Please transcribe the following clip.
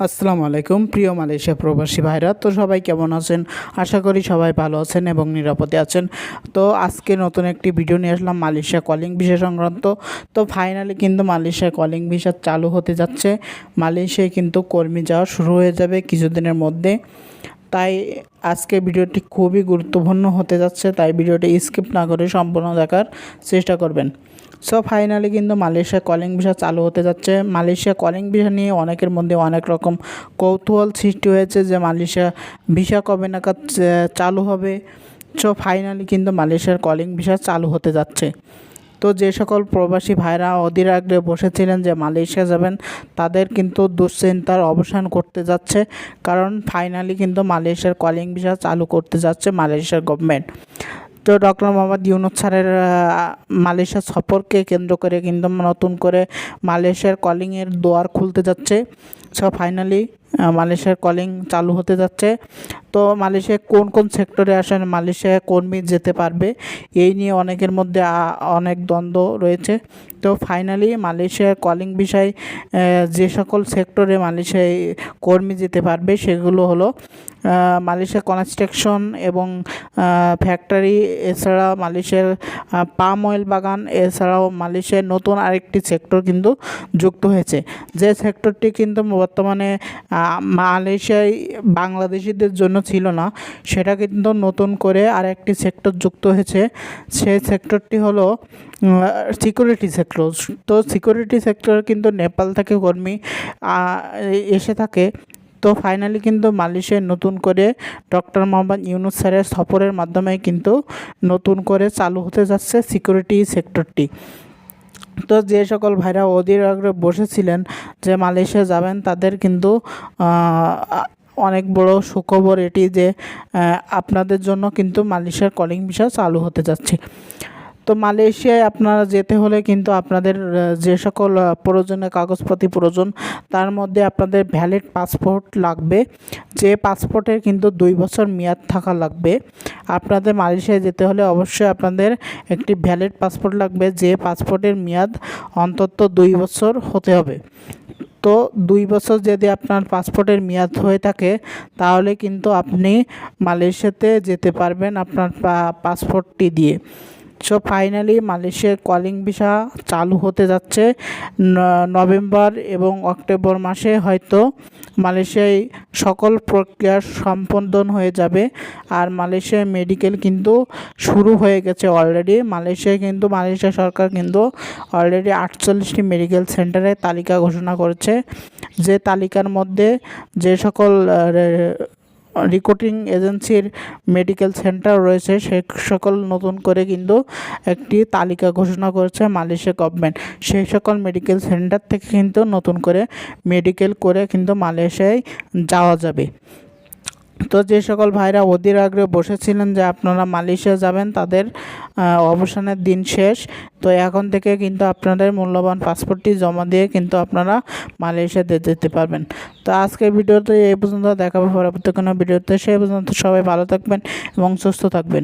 আসসালামু আলাইকুম প্রিয় মালয়েশিয়া প্রবাসী ভাইরা, তো সবাই কেমন আছেন? আশা করি সবাই ভালো আছেন এবং নিরাপদে আছেন। তো আজকে নতুন একটি ভিডিও নিয়ে আসলাম মালয়েশিয়া কলিং ভিসা সংক্রান্ত। তো ফাইনালি কিন্তু মালয়েশিয়া কলিং ভিসা চালু হতে যাচ্ছে। মালয়েশিয়ায় কিন্তু কর্মী যাওয়া শুরু হয়ে যাবে কিছুদিনের মধ্যে। তাই আজকে ভিডিওটি খুবই গুরুত্বপূর্ণ হতে যাচ্ছে, তাই ভিডিওটি স্কিপ না করে সম্পূর্ণ দেখার চেষ্টা করবেন। সো ফাইনালি কিন্তু মালয়েশিয়া কলিং ভিসা চালু হতে যাচ্ছে। মালয়েশিয়া কলিং ভিসা নিয়ে অনেকের মধ্যে অনেক রকম কৌতূহল সৃষ্টি হয়েছে যে মালয়েশিয়া ভিসা কবে নাগাদ চালু হবে। সো ফাইনালি কিন্তু মালয়েশিয়ার কলিং ভিসা চালু হতে যাচ্ছে। তো যে সকল প্রবাসী ভাইরা অধীর আগ্রহে বসেছিলেন যে মালয়েশিয়া যাবেন, তাদের কিন্তু দুশ্চিন্তার অবসান করতে যাচ্ছে, কারণ ফাইনালি কিন্তু মালয়েশিয়ার কলিং ভিসা চালু করতে যাচ্ছে মালয়েশিয়ার গভর্নমেন্ট। তো ডক্টর মোহাম্মদ ইউনূস স্যারের মালয়েশিয়া সফরকে কেন্দ্র করে কিন্তু নতুন করে মালয়েশিয়ার কলিংয়ের দুয়ার খুলতে যাচ্ছে। সো ফাইনালি মালয়েশিয়ার কলিং চালু হতে যাচ্ছে। তো মালয়েশিয়া কোন কোন সেক্টরে আসলে মালয়েশিয়া কর্মী যেতে পারবে, এই নিয়ে অনেকের মধ্যে অনেক দ্বন্দ্ব রয়েছে। তো ফাইনালি মালয়েশিয়ার কলিং বিষয় যে সকল সেক্টরে মালয়েশিয়ায় কর্মী যেতে পারবে সেগুলো হলো মালয়েশিয়া কনস্ট্রাকশন এবং ফ্যাক্টরি, এছাড়া মালয়েশিয়ার পাম অয়েল বাগান, এছাড়াও মালয়েশিয়ার নতুন আরেকটি সেক্টর কিন্তু যুক্ত হয়েছে, যে সেক্টরটি কিন্তু বর্তমানে মালয়েশিয়ায় বাংলাদেশিদের জন্য ছিল না, সেটা কিন্তু নতুন করে আরেকটি সেক্টর যুক্ত হয়েছে। সেই সেক্টরটি হলো সিকিউরিটি সেক্টর। তো সিকিউরিটি সেক্টর কিন্তু নেপাল থেকে কর্মী এসে থাকে। তো ফাইনালি কিন্তু মালয়েশিয়ায় নতুন করে ডক্টর মোহাম্মদ ইউনূস স্যারের সফরের মাধ্যমে কিন্তু নতুন করে চালু হতে যাচ্ছে সিকিউরিটি সেক্টরটি। তো যে সকল ভাইরা অধীর আগ্রহে বসেছিলেন যে মালয়েশিয়া যাবেন, তাদের কিন্তু অনেক বড় সুখবর এটি যে আপনাদের জন্য কিন্তু মালয়েশিয়ার কলিং ভিসা চালু হতে যাচ্ছে। তো মালয়েশিয়ায় আপনারা যেতে হলে কিন্তু আপনাদের যে সকল প্রয়োজনীয় কাগজপাতি প্রয়োজন, তার মধ্যে আপনাদের ভ্যালিড পাসপোর্ট লাগবে, যে পাসপোর্টের কিন্তু 2 বছর মেয়াদ থাকা লাগবে। আপনাদের মালয়েশিয়ায় যেতে হলে অবশ্যই আপনাদের একটি ভ্যালিড পাসপোর্ট লাগবে, যে পাসপোর্টের মেয়াদ অন্তত 2 বছর হতে হবে। তো 2 বছর যদি আপনার পাসপোর্টের মেয়াদ হয়ে থাকে, তাহলে কিন্তু আপনি মালয়েশিয়াতে যেতে পারবেন আপনার পাসপোর্টটি দিয়ে। সো ফাইনালি মালয়েশিয়ার কলিং ভিসা চালু হতে যাচ্ছে নভেম্বর এবং অক্টোবর মাসে। হয়তো মালয়েশিয়ায় সকল প্রক্রিয়া সম্পাদন হয়ে যাবে। আর মালয়েশিয়ার মেডিকেল কিন্তু শুরু হয়ে গেছে অলরেডি। মালয়েশিয়া সরকার কিন্তু অলরেডি 48টি মেডিকেল সেন্টারের তালিকা ঘোষণা করেছে, যে তালিকার মধ্যে যে সকল রিক্রুটিং এজেন্সির মেডিকেল সেন্টার রয়েছে সে সকল নতুন করে কিন্তু একটি তালিকা ঘোষণা করেছে মালয়েশিয়া গভর্নমেন্ট। সেই সকল মেডিকেল সেন্টার থেকে কিন্তু নতুন করে মেডিকেল করে কিন্তু মালয়েশিয়ায় যাওয়া যাবে। তো যে সকল ভাইরা অধীর আগ্রহে বসেছিলেন যে আপনারা মালয়েশিয়া যাবেন, তাদের অবসানের দিন শেষ। তো এখন থেকে কিন্তু আপনাদের মূল্যবান পাসপোর্টটি জমা দিয়ে কিন্তু আপনারা মালয়েশিয়াতে যেতে পারবেন। তো আজকের ভিডিওতে এই পর্যন্ত, দেখা হবে পরবর্তী কোনো ভিডিওতে। সেই পর্যন্ত সবাই ভালো থাকবেন এবং সুস্থ থাকবেন।